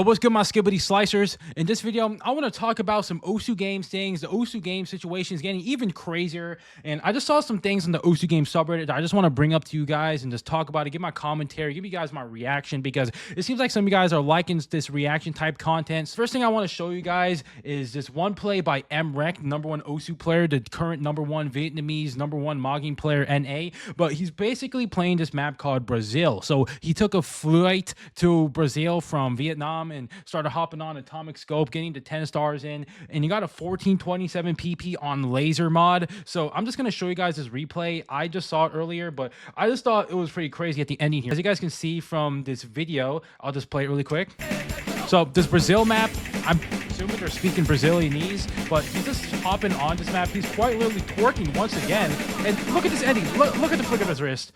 What's good, my skibbity slicers? In this video, I want to talk about some OSU game things. The OSU game situation is getting even crazier, and I just saw some things on the OSU game subreddit that I just want to bring up to you guys and just talk about it, give my commentary, give you guys my reaction, because it seems like some of you guys are liking this reaction type content. First thing I want to show you guys is this one play by MREC, #1 OSU player, the current #1 Vietnamese #1 Mogging player NA, but he's basically playing this map called Brazil. So he took a flight to Brazil from Vietnam and started hopping on Atomic Scope, getting the 10 stars in, and he got a 1427 PP on laser mod. So I'm just going to show you guys this replay. I just saw it earlier, but I just thought it was pretty crazy at the ending here. As you guys can see from this video, I'll just play it really quick. So this Brazil map, I'm assuming they're speaking Brazilianese, but he's just hopping on this map. He's quite literally twerking once again. And look at this ending. Look at the flick of his wrist.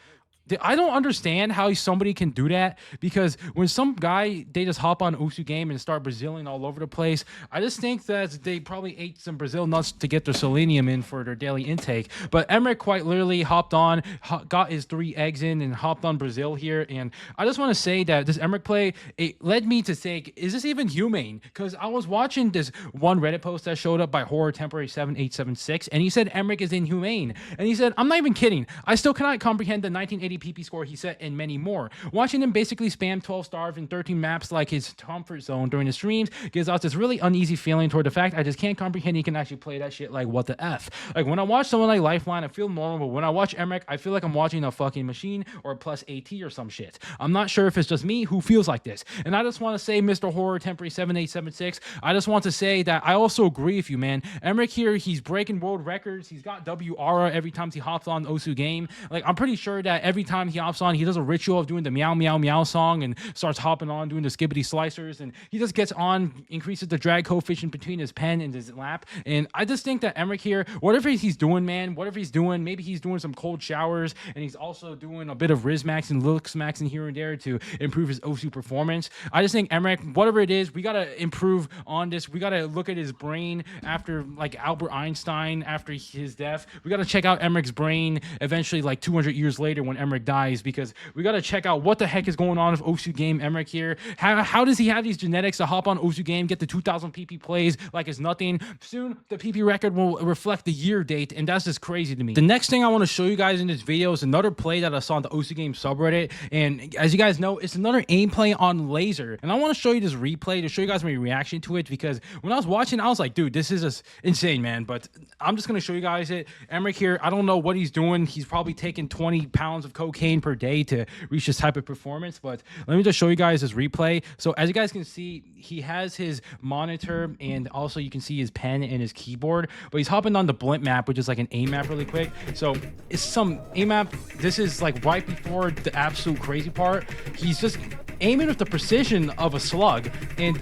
I don't understand how somebody can do that, because when some guy, they just hop on OSU game and start Brazilian all over the place, I just think that they probably ate some Brazil nuts to get their selenium in for their daily intake. But Emmerich quite literally hopped on, got his 3 eggs in, and hopped on Brazil here. And I just want to say that this Emmerich play, it led me to think, is this even humane? Because I was watching this one Reddit post that showed up by Horror Temporary 7876, and he said Emmerich is inhumane. And he said, I'm not even kidding. I still cannot comprehend the 1980 PP score he set and many more. Watching him basically spam 12 stars in 13 maps like his comfort zone during the streams gives us this really uneasy feeling toward the fact I just can't comprehend he can actually play that shit. Like, what the F? Like, when I watch someone like Lifeline, I feel normal, but when I watch Emmerich, I feel like I'm watching a fucking machine or a plus AT or some shit. I'm not sure if it's just me who feels like this. And I just want to say, Mr. Horror Temporary 7876, I just want to say that I also agree with you, man. Emmerich here, he's breaking world records. He's got W aura every time he hops on OSU game. Like, I'm pretty sure that every time he hops on, he does a ritual of doing the meow meow meow song and starts hopping on doing the skibbity slicers, and he just gets on, increases the drag coefficient between his pen and his lap. And I just think that Emmerich here, whatever he's doing, man, whatever he's doing, maybe he's doing some cold showers and he's also doing a bit of Riz Max and Lux Max in here and there to improve his OSU performance. I just think Emmerich, whatever it is, we gotta improve on this. We gotta look at his brain after, like, Albert Einstein after his death. We gotta check out Emmerich's brain eventually, like 200 years later when Emmerich dies, because we got to check out what the heck is going on with OSU game Emmerich here. How does he have these genetics to hop on OSU game, get the 2,000 PP plays like it's nothing? Soon, the PP record will reflect the year date, and that's just crazy to me. The next thing I want to show you guys in this video is another play that I saw on the OSU game subreddit, and as you guys know, it's another aim play on laser. And I want to show you this replay to show you guys my reaction to it, because when I was watching, I was like, dude, this is just insane, man. But I'm just going to show you guys it. Emmerich here, I don't know what he's doing. He's probably taking 20 pounds of cocaine per day to reach this type of performance, but let me just show you guys this replay. So as you guys can see, he has his monitor, and also you can see his pen and his keyboard, but he's hopping on the Blimp map, which is like an aim map really quick. So it's some aim map. This is like right before the absolute crazy part. He's just aiming with the precision of a slug, and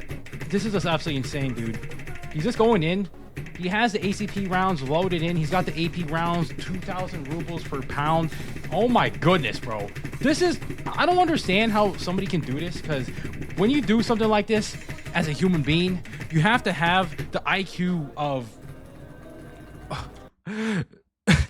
this is just absolutely insane, dude. He's just going in. He has the ACP rounds loaded in. He's got the AP rounds, 2,000 rubles per pound. Oh my goodness, bro. This is, I don't understand how somebody can do this, because when you do something like this as a human being, you have to have the IQ of...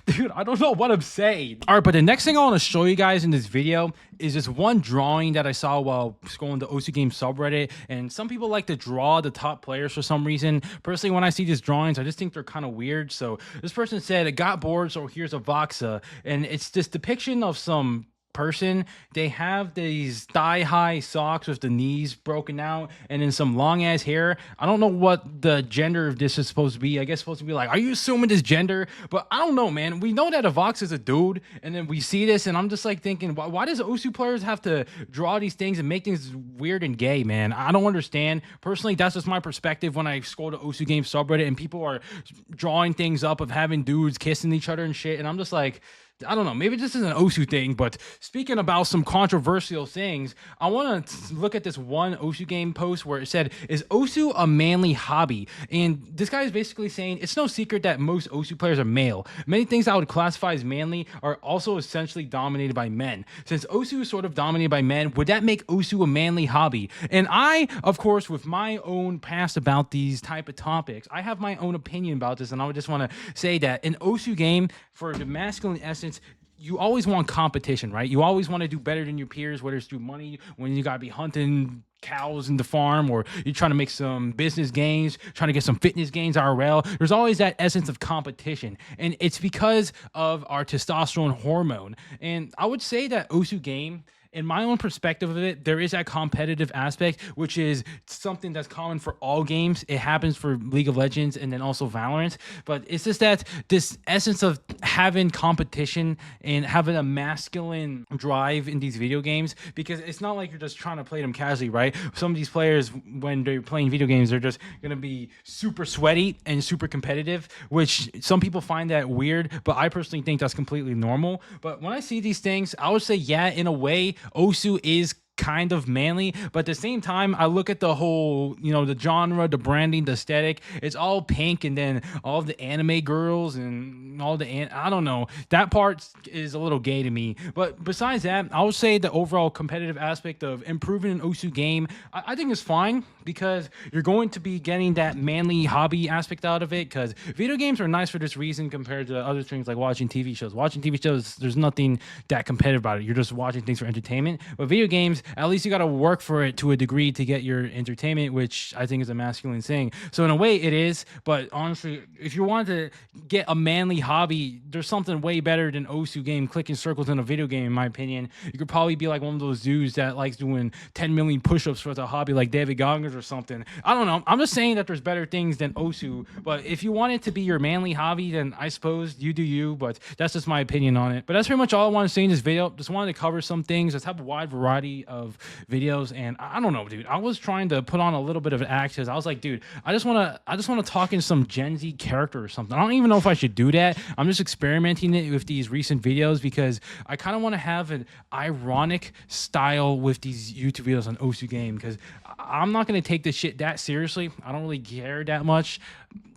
Dude, I don't know what I'm saying. All right, but the next thing I want to show you guys in this video is this one drawing that I saw while scrolling the OSU game subreddit. And some people like to draw the top players for some reason. Personally, when I see these drawings, I just think they're kind of weird. So this person said, it got bored, so here's a Voxa. And it's this depiction of some person. They have these thigh-high socks with the knees broken out and then some long-ass hair. I don't know what the gender of this is supposed to be. I guess it's supposed to be like, are you assuming this gender? But I don't know, man. We know that a Vox is a dude, and then we see this, and I'm just like thinking, why does OSU players have to draw these things and make things weird and gay, man? I don't understand. Personally, that's just my perspective when I scroll to OSU game subreddit and people are drawing things up of having dudes kissing each other and shit, and I'm just like, I don't know, maybe this is an OSU thing. But speaking about some controversial things, I want to look at this one OSU game post where it said, is OSU a manly hobby? And this guy is basically saying it's no secret that most OSU players are male. Many things I would classify as manly are also essentially dominated by men. Since OSU is sort of dominated by men, would that make OSU a manly hobby? And I, of course, with my own past about these type of topics, I have my own opinion about this, and I would just want to say that an OSU game, for the masculine essence, you always want competition, right? You always want to do better than your peers, whether it's through money, when you got to be hunting cows in the farm, or you're trying to make some business gains, trying to get some fitness gains IRL. There's always that essence of competition, and it's because of our testosterone hormone. And I would say that Osu game, in my own perspective of it, there is that competitive aspect, which is something that's common for all games. It happens for League of Legends and then also Valorant. But it's just that this essence of having competition and having a masculine drive in these video games, because it's not like you're just trying to play them casually, right? Some of these players, when they're playing video games, they're just going to be super sweaty and super competitive, which some people find that weird, but I personally think that's completely normal. But when I see these things, I would say, yeah, in a way, Osu is kind of manly, but at the same time, I look at the whole, the genre, the branding, the aesthetic. It's all pink, and then all the anime girls and all I don't know. That part is a little gay to me. But besides that, I would say the overall competitive aspect of improving an Osu game, I think is fine, because you're going to be getting that manly hobby aspect out of it. Because video games are nice for this reason compared to other things like watching TV shows. Watching TV shows, there's nothing that competitive about it. You're just watching things for entertainment. But video games, at least you got to work for it to a degree to get your entertainment, which I think is a masculine thing. So in a way it is, but honestly, if you want to get a manly hobby, there's something way better than Osu game clicking circles in a video game, in my opinion. You could probably be like one of those dudes that likes doing 10 million push-ups for the hobby, like David Goggins or something. I don't know. I'm just saying that there's better things than Osu, but if you want it to be your manly hobby, then I suppose you do you, but that's just my opinion on it. But that's pretty much all I want to say in this video. Just wanted to cover some things. Just have a wide variety of videos, and I don't know, dude. I was trying to put on a little bit of an act, because I was like, dude, I just want to talk in some Gen Z character or something. I don't even know if I should do that. I'm just experimenting it with these recent videos, because I kind of want to have an ironic style with these YouTube videos on Osu game, because I'm not going to take this shit that seriously. I don't really care that much,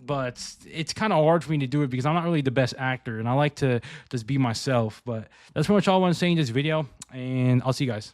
but it's kind of hard for me to do it because I'm not really the best actor, and I like to just be myself. But that's pretty much all I want to say in this video, and I'll see you guys.